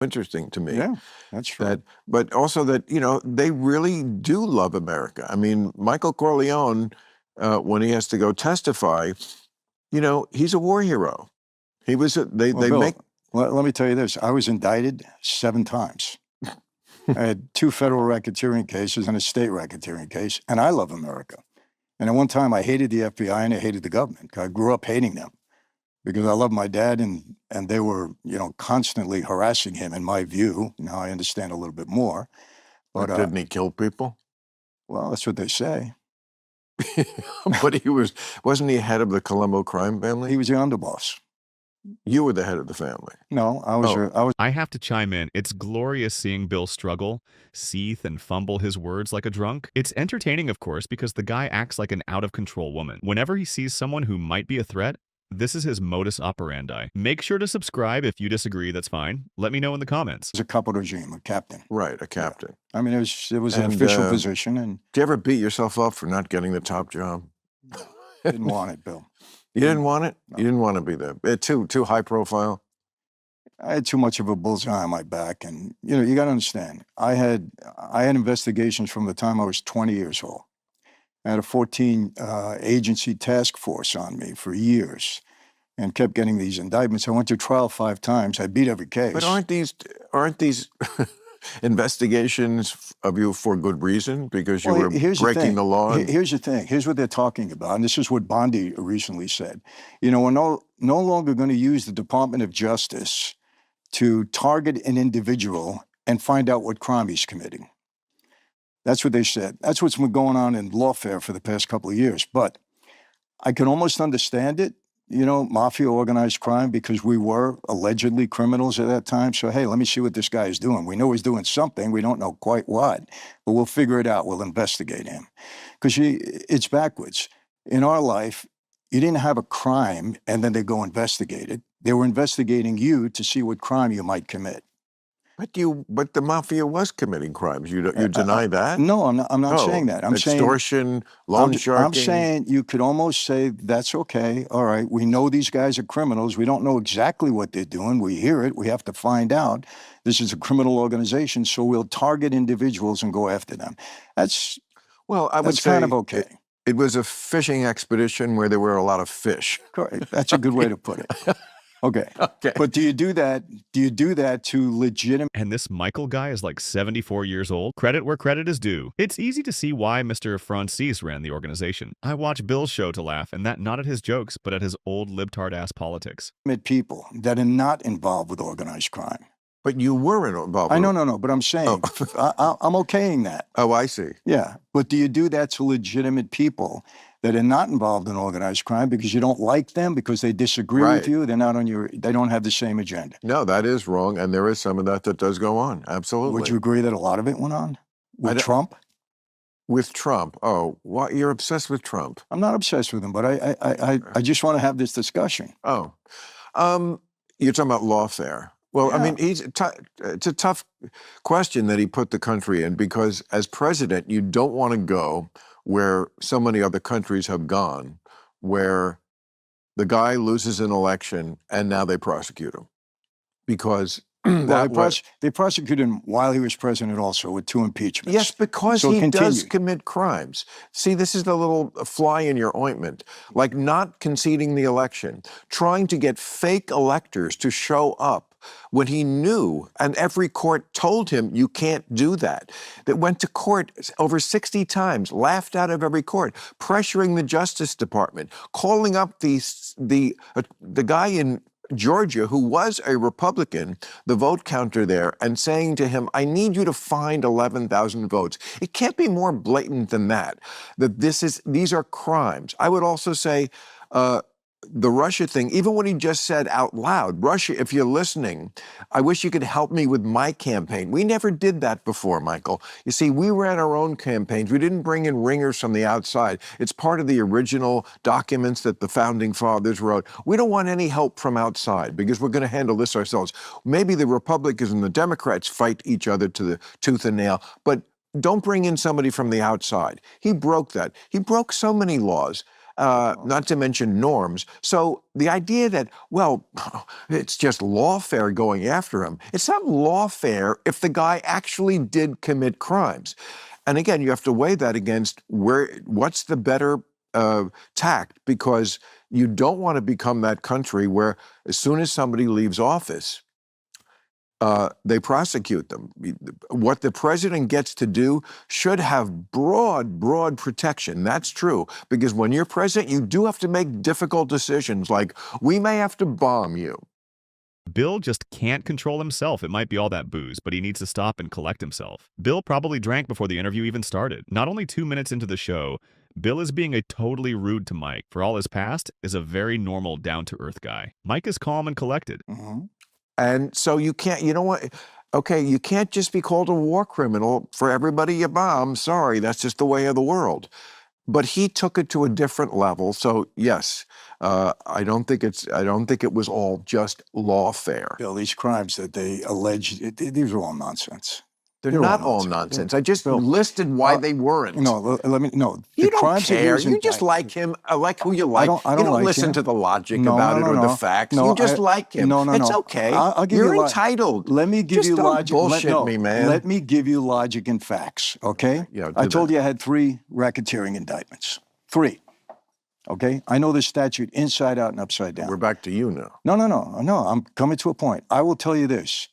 interesting to me. Yeah, that's true. That, but also that, you know, they really do love America. I mean, Michael Corleone, when he has to go testify, you know, he's a war hero. He was, they Bill, make. let me tell you this. I was indicted 7 times. I had 2 federal racketeering cases and a state racketeering case, and I love America. And at one time, I hated the FBI and I hated the government. I grew up hating them because I love my dad, and they were, you know, constantly harassing him, in my view. Now I understand a little bit more. But Didn't he kill people? well, that's what they say. But wasn't he head of the Colombo crime family? He was the underboss. You were the head of the family. No, I was. I have to chime in. It's glorious seeing Bill struggle, seethe, and fumble his words like a drunk. It's entertaining, of course, because the guy acts like an out-of-control woman. Whenever he sees someone who might be a threat, this is his modus operandi. Make sure to subscribe. If you disagree, that's fine. Let me know in the comments. It was a capo regime, a captain. Right, a captain. Yeah. I mean, it was an official position. And did you ever beat yourself up for not getting the top job? Didn't want it, Bill. You didn't want it? No. You didn't want to be there. Too high profile? I had too much of a bullseye on my back. And, you know, you got to understand, I had investigations from the time I was 20 years old. I had a 14 agency task force on me for years and kept getting these indictments. I went to trial 5 times. I beat every case. But aren't these investigations of you for good reason? Because you were breaking the law? Here's the thing. Here's what they're talking about. And this is what Bondi recently said. You know, we're no longer going to use the Department of Justice to target an individual and find out what crime he's committing. That's what they said. That's what's been going on in lawfare for the past couple of years. But I can almost understand it, you know, mafia, organized crime, because we were allegedly criminals at that time. So, hey, let me see what this guy is doing. We know he's doing something. We don't know quite what, but we'll figure it out. We'll investigate him. Because it's backwards. In our life, you didn't have a crime and then they go investigate it. They were investigating you to see what crime you might commit. But the mafia was committing crimes. You deny that? No, I'm not saying that. I'm saying extortion, loan sharking. I'm saying you could almost say that's okay. All right, we know these guys are criminals. We don't know exactly what they're doing. We hear it. We have to find out. This is a criminal organization, so we'll target individuals and go after them. That's I would say kind of okay. It was a fishing expedition where there were a lot of fish. Correct. That's a good way to put it. Okay. But do you do that? Do you do that to legitimate? And this Michael guy is like 74 years old. Credit where credit is due. It's easy to see why Mr. Franzese ran the organization. I watch Bill's show to laugh, and that not at his jokes, but at his old libtard-ass politics. People that are not involved with organized crime. But you were involved. I know, no, but I'm saying I'm okaying that. Oh, I see. Yeah, but do you do that to legitimate people that are not involved in organized crime because you don't like them, because they disagree with you? They're not on they don't have the same agenda. No, that is wrong, and there is some of that does go on. Absolutely. Would you agree that a lot of it went on with Trump? With Trump? Oh, what? You're obsessed with Trump? I'm not obsessed with him, but I just want to have this discussion. Oh, you're talking about lawfare. Well, I mean, it's a tough question that he put the country in, because as president, you don't want to go where so many other countries have gone, where the guy loses an election and now they prosecute him. Because they prosecuted him while he was president also with 2 impeachments. Yes, because he does commit crimes. See, this is the little fly in your ointment, like not conceding the election, trying to get fake electors to show up when he knew, and every court told him you can't do that. That went to court over 60 times, laughed out of every court, pressuring the Justice Department, calling up the guy in Georgia, who was a Republican, the vote counter there, and saying to him, I need you to find 11,000 votes. It can't be more blatant than that these are crimes. I would also say, the Russia thing, even what he just said out loud, Russia, if you're listening, I wish you could help me with my campaign. We never did that before, Michael. You see, we ran our own campaigns. We didn't bring in ringers from the outside. It's part of the original documents that the founding fathers wrote. We don't want any help from outside because we're going to handle this ourselves. Maybe the Republicans and the Democrats fight each other to the tooth and nail, but don't bring in somebody from the outside. He broke that. He broke so many laws. not to mention norms. So the idea that, well, it's just lawfare going after him, it's not lawfare if the guy actually did commit crimes. And again, you have to weigh that against what's the better tact, because you don't want to become that country where as soon as somebody leaves office, they prosecute them. What the president gets to do should have broad protection. That's true, because when you're president, you do have to make difficult decisions, like we may have to bomb you. Bill just can't control himself. It might be all that booze, but he needs to stop and collect himself. Bill probably drank before the interview even started. Not only 2 minutes into the show, Bill is being totally rude to Mike. For all his past, is a very normal, down-to-earth guy. Mike is calm and collected. Mm-hmm. And so you can't, you know what? Okay, you can't just be called a war criminal for everybody you bomb. Sorry, that's just the way of the world. But he took it to a different level. So yes, I don't think it was all just lawfare. Bill, these crimes that they allege, these are all nonsense. They're not all nonsense. I just Bill, listed why they weren't. No, let me. No, you don't care. You just like him. Like who you like. I don't you don't like listen him. to the logic about it or the facts. You just like him. No, it's okay. I'll give You're you entitled. Let me give just you don't logic. Bullshit me, man. Let me give you logic and facts. Okay. Yeah, I told you I had 3 racketeering indictments. 3. Okay. I know the statute inside out and upside down. We're back to you now. No. I'm coming to a point. I will tell you this: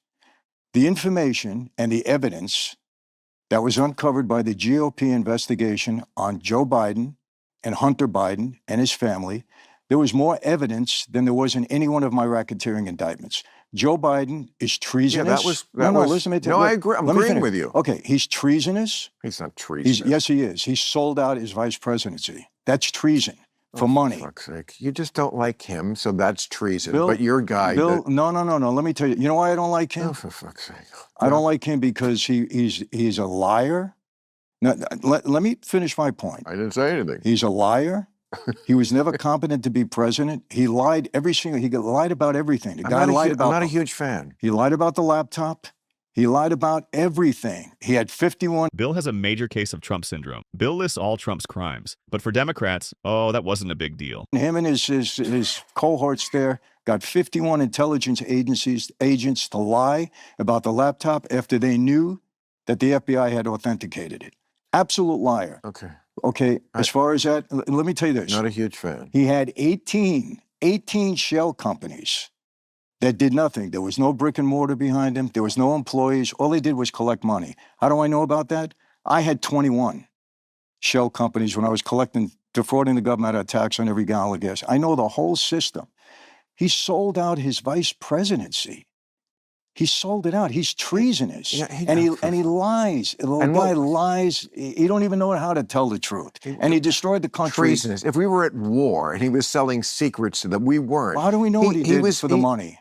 the information and the evidence that was uncovered by the GOP investigation on Joe Biden and Hunter Biden and his family, there was more evidence than there was in any one of my racketeering indictments. Joe Biden is treasonous. Yeah, listen to me. No, I agree. I'm agreeing with you. Okay, he's treasonous. He's not treasonous. Yes, he is. He sold out his vice presidency. That's treason for money. For fuck's sake. You just don't like him, so that's treason. Bill, but your guy... Bill, no. Let me tell you. You know why I don't like him? Oh, for fuck's sake. I don't like him because he's a liar. Now, let me finish my point. I didn't say anything. He's a liar. He was never competent to be president. He lied he lied about everything. The guy lied about... I'm not a huge fan. He lied about the laptop. He lied about everything. He had 51... Bill has a major case of Trump syndrome. Bill lists all Trump's crimes. But for Democrats, oh, that wasn't a big deal. Him and his cohorts there got 51 intelligence agents to lie about the laptop after they knew that the FBI had authenticated it. Absolute liar. Okay, as far as that, let me tell you this. Not a huge fan. He had 18 shell companies that did nothing. There was no brick and mortar behind them. There was no employees. All they did was collect money. How do I know about that? I had 21 shell companies when I was defrauding the government out of tax on every gallon of gas. I know the whole system. He sold out his vice presidency. He sold it out. He's treasonous. Yeah, and he lies. The guy lies. He don't even know how to tell the truth. And he destroyed the country. Treasonous. If we were at war and he was selling secrets to them, we weren't. Well, how do we know what he did for the money?